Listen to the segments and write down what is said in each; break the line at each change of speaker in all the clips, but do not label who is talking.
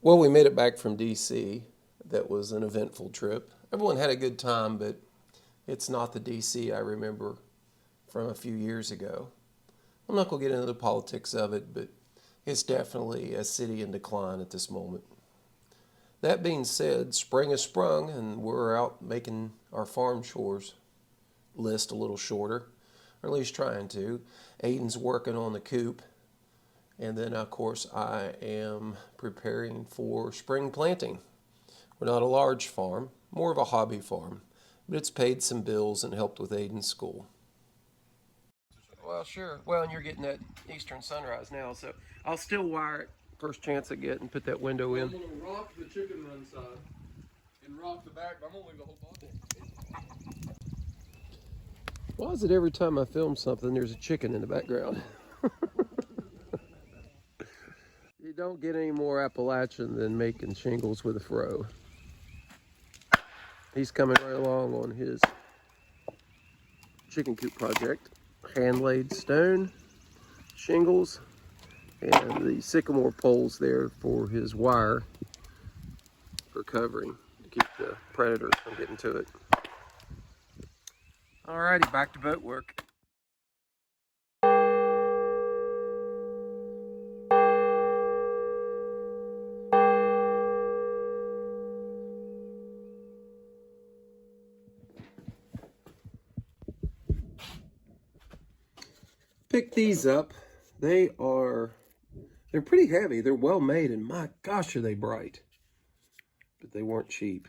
Well, we made it back from DC. That was an eventful trip. Everyone had a good time, but it's not the DC I remember from a few years ago. I'm not going to get into the politics of it, but it's definitely a city in decline at this moment. That being said, spring has sprung and we're out making our farm chores list a little shorter, or at least trying to. Aiden's working on the coop, and then of course I am preparing for spring planting. We're not a large farm, more of a hobby farm, but it's paid some bills and helped with Aiden's school. Well, sure. Well, and you're getting that eastern sunrise now, so I'll still wire it first chance I get and put that window in.
I'm gonna rock the chicken run side and rock the back, but I'm gonna leave the whole body.
Why is it every time I film something there's a chicken in the background? You don't get any more Appalachian than making shingles with a fro. He's coming right along on his chicken coop project. Hand-laid stone, shingles, and the sycamore poles there for his wire for covering to keep the predators from getting to it. Alrighty, back to boat work. Pick these up. They're pretty heavy. They're well made, and my gosh, are they bright. But they weren't cheap.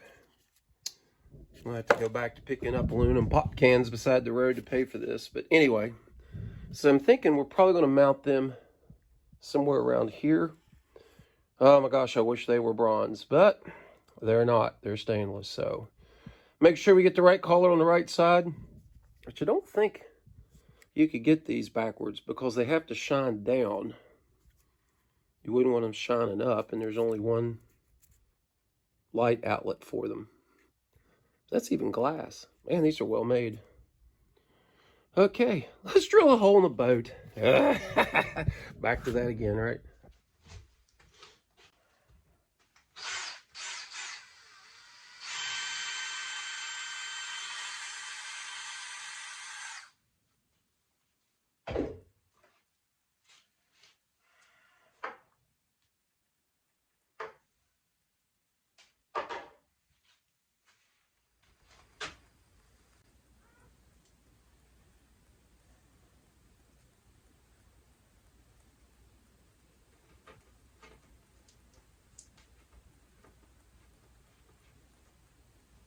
I'll have to go back to picking up aluminum pop cans beside the road to pay for this. But anyway, so I'm thinking we're probably going to mount them somewhere around here. Oh my gosh, I wish they were bronze, but they're not. They're stainless. So make sure we get the right collar on the right side, which I don't think you could get these backwards because they have to shine down. You wouldn't want them shining up, and there's only one light outlet for them. That's even glass. Man, these are well made. Okay, let's drill a hole in the boat. Back to that again, right?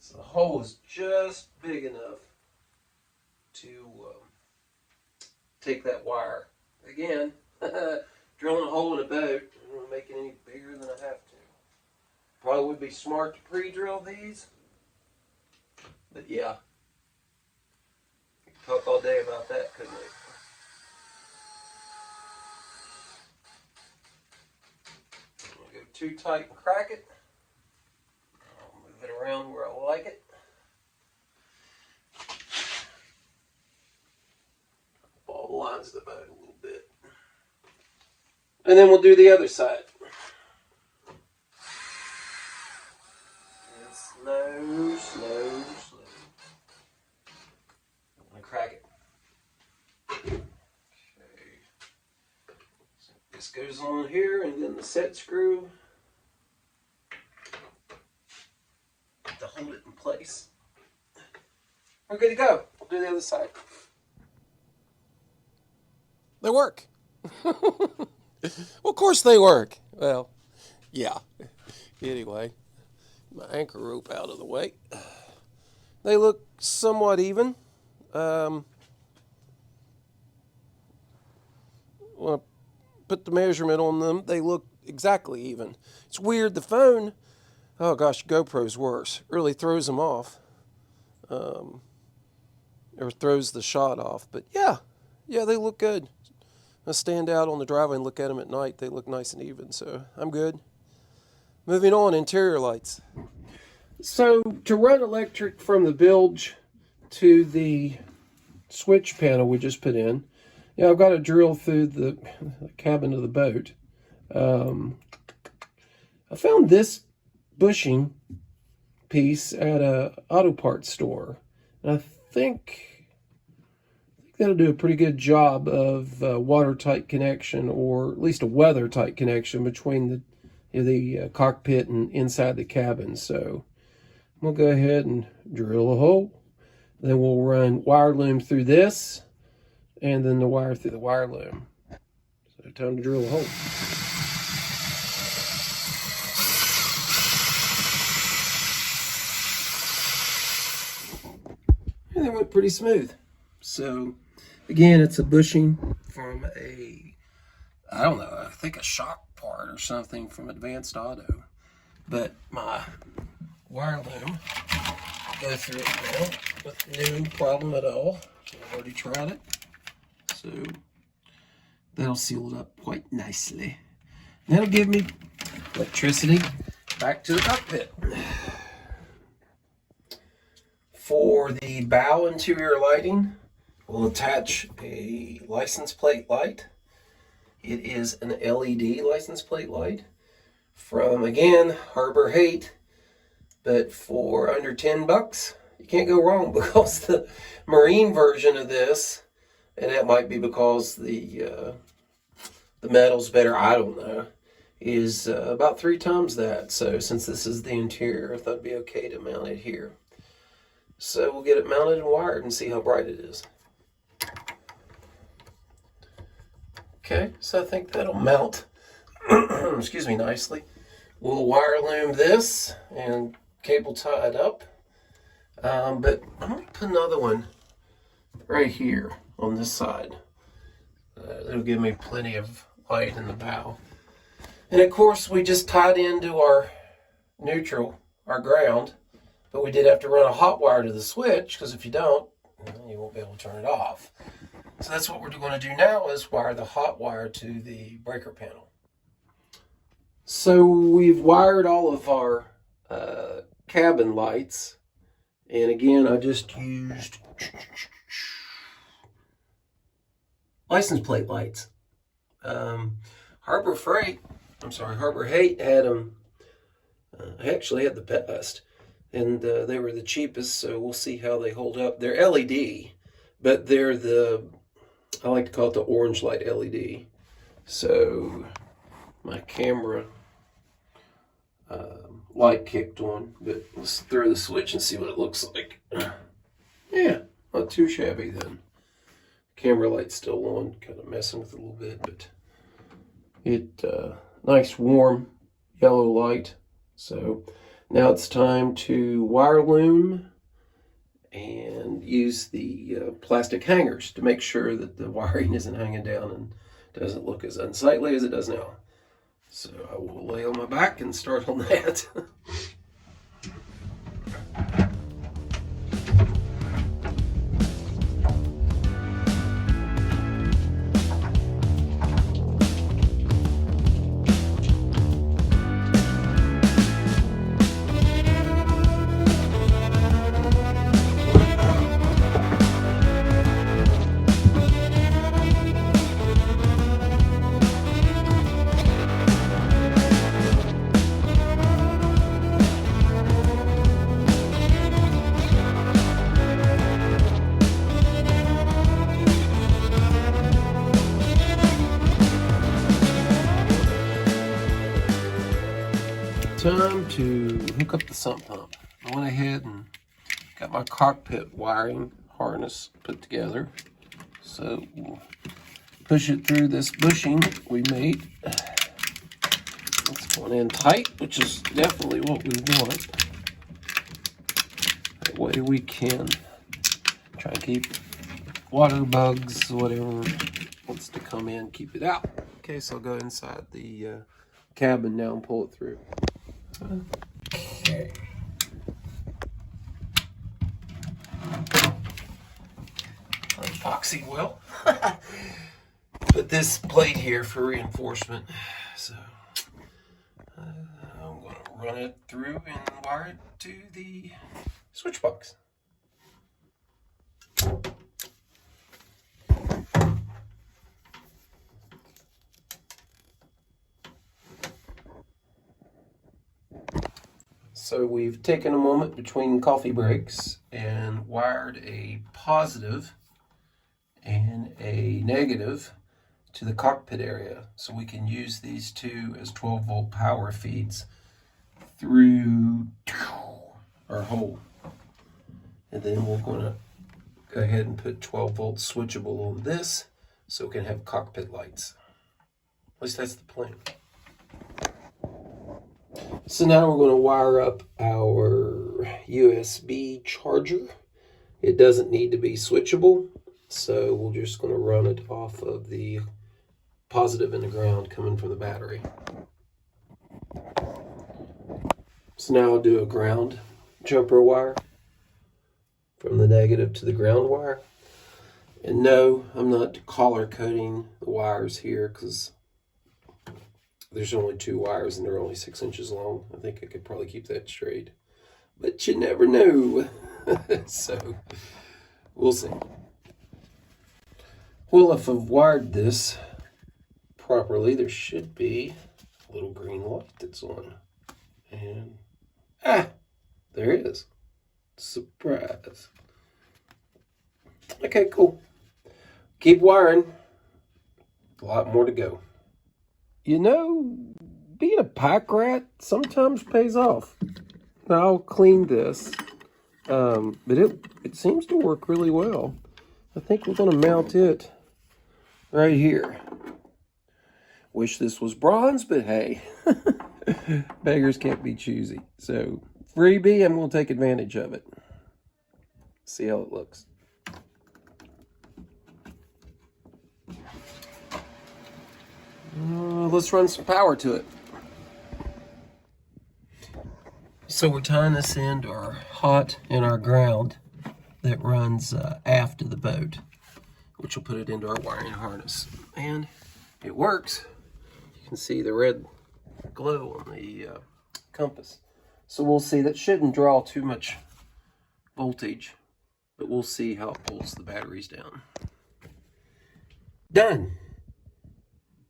So the hole is just big enough to take that wire. Again, drilling a hole in a boat, I don't want to make it any bigger than I have to. Probably would be smart to pre-drill these, but yeah. We could talk all day about that, couldn't we? I'm going to go too tight and crack it. I'll move it around where I like it. Ball the lines of the boat a little bit. And then we'll do the other side. And slow, slow, slow. I'm going to crack it. Okay. So this goes on here, and then the set screw to hold it in place. We're good to go. We'll do the other side. They work. Well, of course they work. Well, yeah. Anyway, my anchor rope out of the way. They look somewhat even. When I put the measurement on them, they look exactly even. It's weird. The phone, oh gosh, GoPro's worse. It really throws them off. Or throws the shot off. But yeah, they look good. I stand out on the driveway and look at them at night. They look nice and even, so I'm good. Moving on, interior lights. So to run electric from the bilge to the switch panel we just put in, I've got to drill through the cabin of the boat. I found this bushing piece at a auto parts store. And I think that'll do a pretty good job of watertight connection, or at least a weather-tight connection between the cockpit and inside the cabin. So we'll go ahead and drill a hole. Then we'll run wire loom through this, and then the wire through the wire loom. So time to drill a hole. And it went pretty smooth. So again, it's a bushing from I don't know, I think a shock part or something from Advanced Auto. But my wire loom, go through it now with no problem at all. I've already tried it. So that'll seal it up quite nicely. And that'll give me electricity back to the cockpit. For the bow interior lighting, we'll attach a license plate light. It is an LED license plate light from, again, Harbor Hate, but for under $10, you can't go wrong, because the marine version of this, and that might be because the metal's better, I don't know, is about 3 times that. So since this is the interior, I thought it'd be okay to mount it here. So we'll get it mounted and wired and see how bright it is. Okay, so I think that'll mount, excuse me, nicely. We'll wire loom this and cable tie it up. But I'm going to put another one right here on this side. It'll give me plenty of light in the bow. And of course, we just tied into our neutral, our ground. But we did have to run a hot wire to the switch, because if you don't, you won't be able to turn it off. So that's what we're going to do now, is wire the hot wire to the breaker panel. So we've wired all of our cabin lights. And again, I just used license plate lights. Harbor Hate had them. I actually had the best. And they were the cheapest, so we'll see how they hold up. They're LED, but they're I like to call it the orange light LED. So my camera light kicked on, but let's throw the switch and see what it looks like. Yeah, not too shabby then. Camera light's still on, kind of messing with it a little bit, but it nice warm yellow light. So now it's time to wire loom and use the plastic hangers to make sure that the wiring isn't hanging down and doesn't look as unsightly as it does now. So I will lay on my back and start on that. Time to hook up the sump pump. I went ahead and got my cockpit wiring harness put together. So we'll push it through this bushing we made. It's going in tight, which is definitely what we want. That way we can try and keep water bugs, whatever wants to come in, keep it out. Okay, so I'll go inside the cabin now and pull it through. Okay. Epoxy will. Put this plate here for reinforcement. So I'm going to run it through and wire it to the switch box. So we've taken a moment between coffee breaks and wired a positive and a negative to the cockpit area, so we can use these two as 12-volt power feeds through our hole. And then we're going to go ahead and put 12-volt switchable on this so we can have cockpit lights. At least that's the plan. So now we're going to wire up our USB charger. It doesn't need to be switchable, so we're just going to run it off of the positive and the ground coming from the battery. So now I'll do a ground jumper wire from the negative to the ground wire. And no, I'm not color coding the wires here because there's only 2 wires and they're only 6 inches long. I think I could probably keep that straight, but you never know. So we'll see. Well, if I've wired this properly, there should be a little green light that's on. And there it is. Surprise. Okay, cool. Keep wiring. A lot more to go. You know, being a pack rat sometimes pays off. Now, I'll clean this, but it seems to work really well. I think we're going to mount it right here. Wish this was bronze, but hey, beggars can't be choosy. So, freebie, I'm going to take advantage of it. See how it looks. Let's run some power to it. So we're tying this into our hot and our ground that runs aft of the boat, which will put it into our wiring harness. And it works. You can see the red glow on the compass. So we'll see, that shouldn't draw too much voltage, but we'll see how it pulls the batteries down. Done.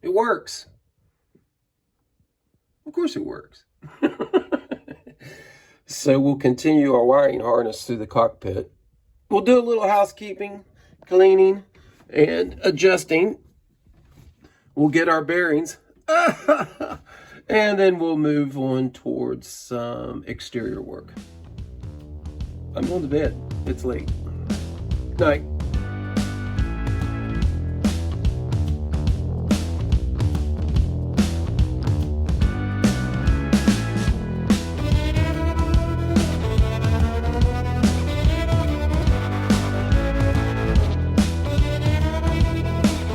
It works. Of course it works. So we'll continue our wiring harness through the cockpit. We'll do a little housekeeping, cleaning, and adjusting. We'll get our bearings. And then we'll move on towards some exterior work. I'm going to bed. It's late. Night.